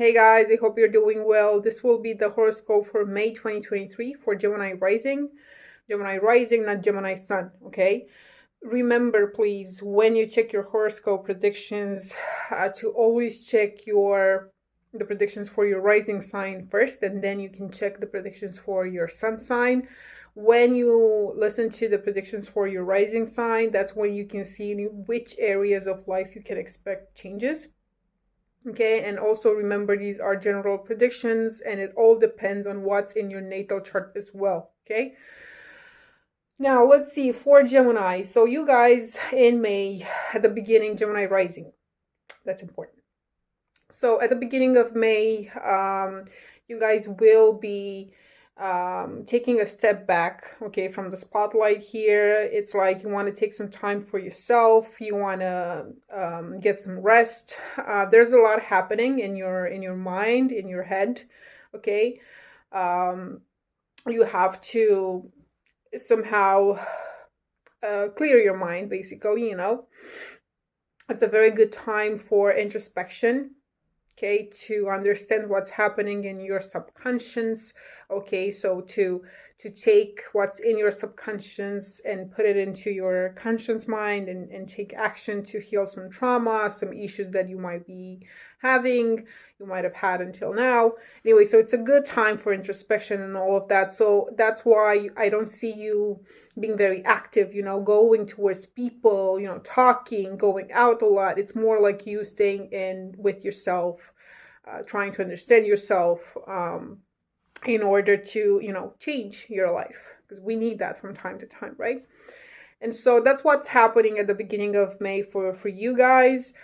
Hey guys, I hope you're doing well. This will be the horoscope for May 2023 for Gemini Rising. Gemini Rising, not Gemini Sun, okay? Remember, please, when you check your horoscope predictions, to always check the predictions for your rising sign first, and then you can check the predictions for your sun sign. When you listen to the predictions for your rising sign, that's when you can see which areas of life you can expect changes. Okay, and also remember these are general predictions and it all depends on what's in your natal chart as well. Okay, now let's see for Gemini. So you guys in May, at the beginning, Gemini rising, that's important. So at the beginning of May, you guys will be taking a step back, okay, from the spotlight here. It's like you want to take some time for yourself. You want to get some rest. There's a lot happening in your mind, in your head, okay. You have to somehow clear your mind, basically. It's a very good time for introspection, okay, to understand what's happening in your subconscious. Okay, so to take what's in your subconscious and put it into your conscious mind, and take action to heal some trauma, some issues that you might be having, you might have had until now. Anyway, so it's a good time for introspection and all of that. So that's why I don't see you being very active, going towards people, talking, going out a lot. It's more like you staying in with yourself, trying to understand yourself, in order to, change your life, because we need that from time to time, right? And so that's what's happening at the beginning of May for you guys.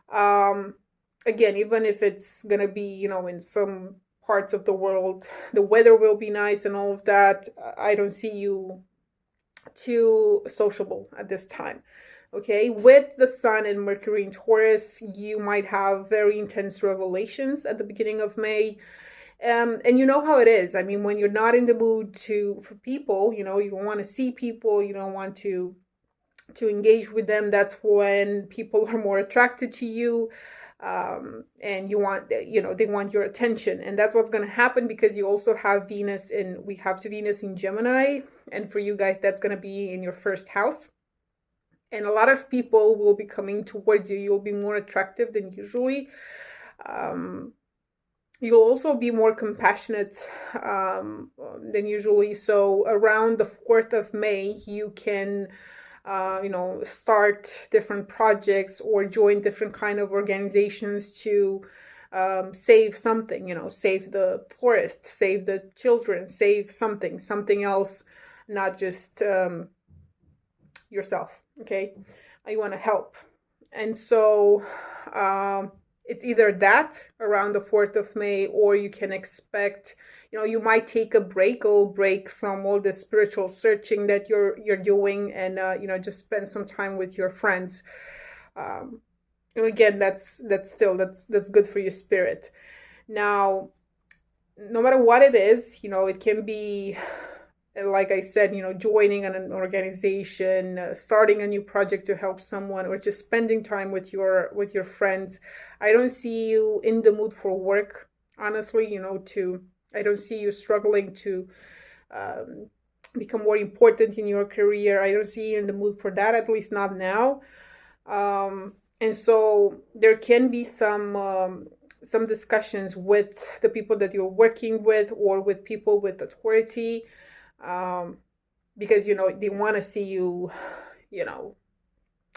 Again, even if it's gonna be, in some parts of the world, the weather will be nice and all of that, I don't see you too sociable at this time. Okay, with the Sun and Mercury in Taurus, you might have very intense revelations at the beginning of May. And you know how it is. I mean, when you're not in the mood for people, you don't want to see people, you don't want to engage with them. That's when people are more attracted to you, and they want your attention, and that's what's going to happen, because you also have we have Venus in Gemini, and for you guys that's going to be in your first house. And a lot of people will be coming towards you. You'll be more attractive than usually. You'll also be more compassionate than usually. So around the 4th of May, you can, start different projects or join different kind of organizations to save something, save the forest, save the children, save something else, not just yourself. Okay, you want to help. And so it's either that around the 4th of May, or you can expect, you might take a break from all the spiritual searching that you're doing, and just spend some time with your friends. And again, that's good for your spirit. Now, no matter what it is, it can be, like I said, joining an organization, starting a new project to help someone, or just spending time with your friends. I don't see you in the mood for work, honestly. I don't see you struggling to become more important in your career. I don't see you in the mood for that, at least not now. And so there can be some discussions with the people that you're working with, or with people with authority, because they want to see you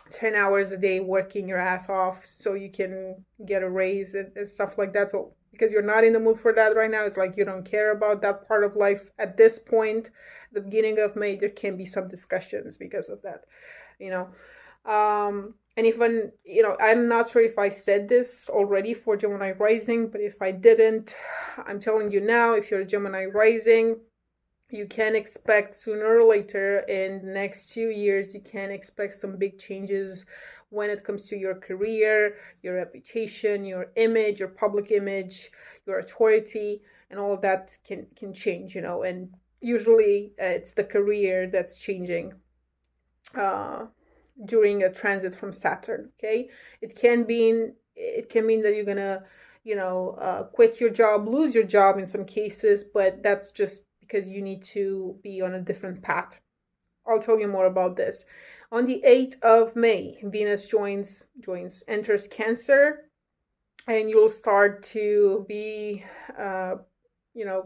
10 hours a day working your ass off so you can get a raise and stuff like that. So because you're not in the mood for that right now, it's like you don't care about that part of life at this point. The beginning of May, there can be some discussions because of that. And even, I'm not sure if I said this already for Gemini Rising, but if I didn't, I'm telling you now. If you're a Gemini Rising, you can expect sooner or later in the next 2 years, you can expect some big changes when it comes to your career, your reputation, your image, your public image, your authority, and all of that can change, and usually it's the career that's changing during a transit from Saturn. Okay, it can mean that you're gonna quit your job, lose your job in some cases, but that's just because you need to be on a different path. I'll tell you more about this. On the 8th of May, Venus enters Cancer, and you'll start to be,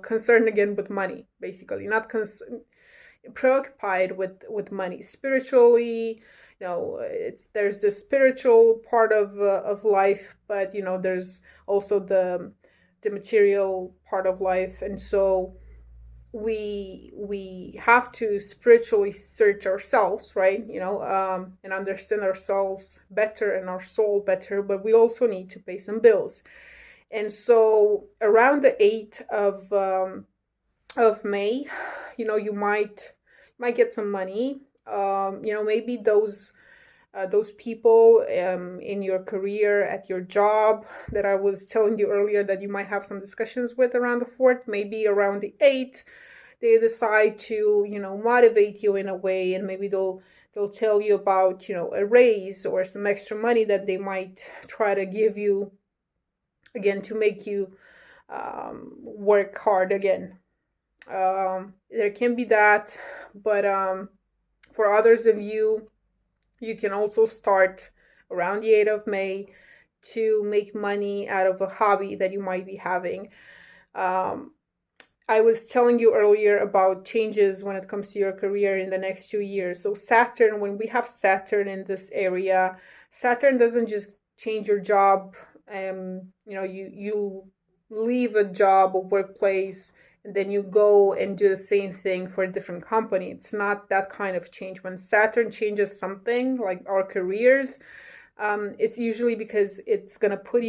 concerned again with money, basically. Not preoccupied with money spiritually. There's the spiritual part of life, but there's also the material part of life, and so we have to spiritually search ourselves, right? And understand ourselves better and our soul better, but we also need to pay some bills. And so around the 8th of May, you might get some money. Maybe those people in your career, at your job, that I was telling you earlier that you might have some discussions with around the 4th, maybe around the 8th, they decide to, motivate you in a way, and maybe they'll tell you about, a raise or some extra money that they might try to give you, again, to make you work hard again. There can be that, but for others of you, you can also start around the 8th of May to make money out of a hobby that you might be having. I was telling you earlier about changes when it comes to your career in the next 2 years. So Saturn, when we have Saturn in this area, Saturn doesn't just change your job. You leave a job or workplace, and then you go and do the same thing for a different company. It's not that kind of change. When Saturn changes something, like our careers, it's usually because it's going to put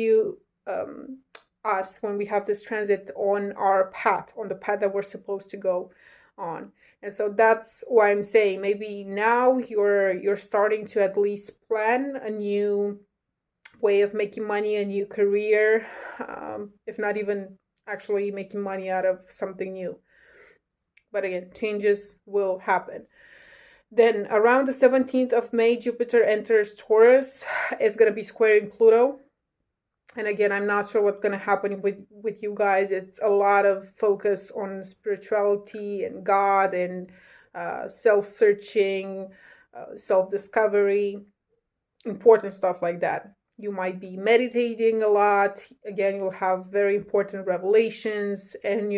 us, when we have this transit, on our path, on the path that we're supposed to go on. And so that's why I'm saying maybe now you're starting to at least plan a new way of making money, a new career, if not even actually making money out of something new. But again, changes will happen. Then around the 17th of May, Jupiter enters Taurus. It's going to be squaring Pluto. And again, I'm not sure what's going to happen with you guys. It's a lot of focus on spirituality and God and self-searching, self-discovery, important stuff like that. You might be meditating a lot. Again, you'll have very important revelations, and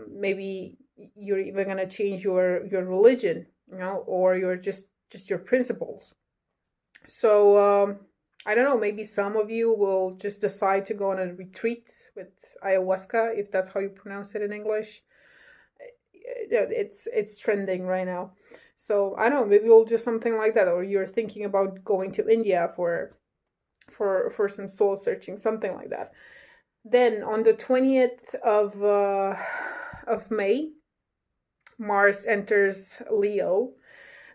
maybe you're even going to change your religion, or your just your principles. So I don't know, maybe some of you will just decide to go on a retreat with ayahuasca, if that's how you pronounce it in English. It's trending right now. So I don't know, maybe we'll do something like that, or you're thinking about going to India for some soul searching, something like that. Then on the 20th of May, Mars enters Leo.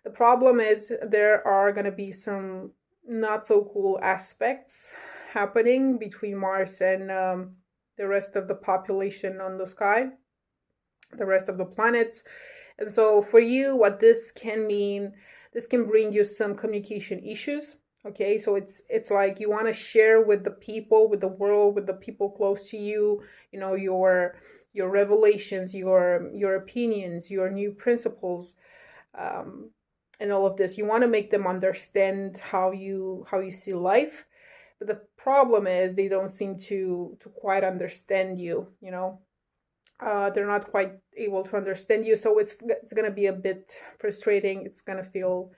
The problem is there are going to be some not so cool aspects happening between Mars and the rest of the population on the sky, the rest of the planets. And so for you, what this can mean, this can bring you some communication issues. Okay, so it's like you want to share with the people, with the world, with the people close to you, your revelations, your opinions, your new principles, and all of this. You want to make them understand how you see life, but the problem is they don't seem to quite understand you. They're not quite able to understand you, so it's going to be a bit frustrating. It's going to feel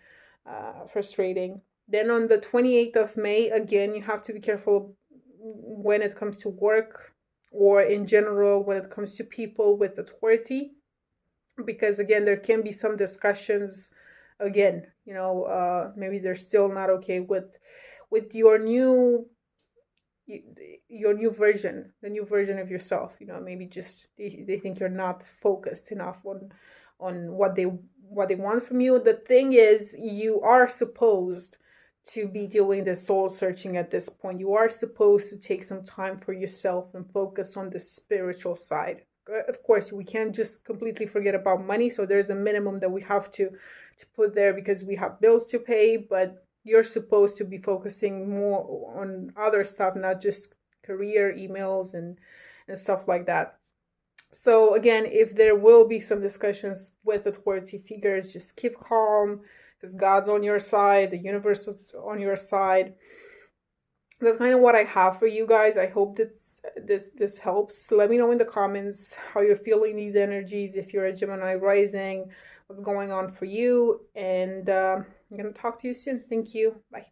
frustrating. Then on the 28th of May, again, you have to be careful when it comes to work, or in general when it comes to people with authority, because again, there can be some discussions. Again, maybe they're still not okay with your new version, the new version of yourself. Maybe just they think you're not focused enough on what they want from you. The thing is, you are supposed to be doing the soul searching at this point. You are supposed to take some time for yourself and focus on the spiritual side. Of course, we can't just completely forget about money, so there's a minimum that we have to put there because we have bills to pay, but you're supposed to be focusing more on other stuff, not just career emails and stuff like that. So again, if there will be some discussions with authority figures, just keep calm, because God's on your side, the universe is on your side. That's kind of what I have for you guys. I hope that this helps. Let me know in the comments how you're feeling these energies. If you're a Gemini rising, what's going on for you. And I'm gonna talk to you soon. Thank you. Bye.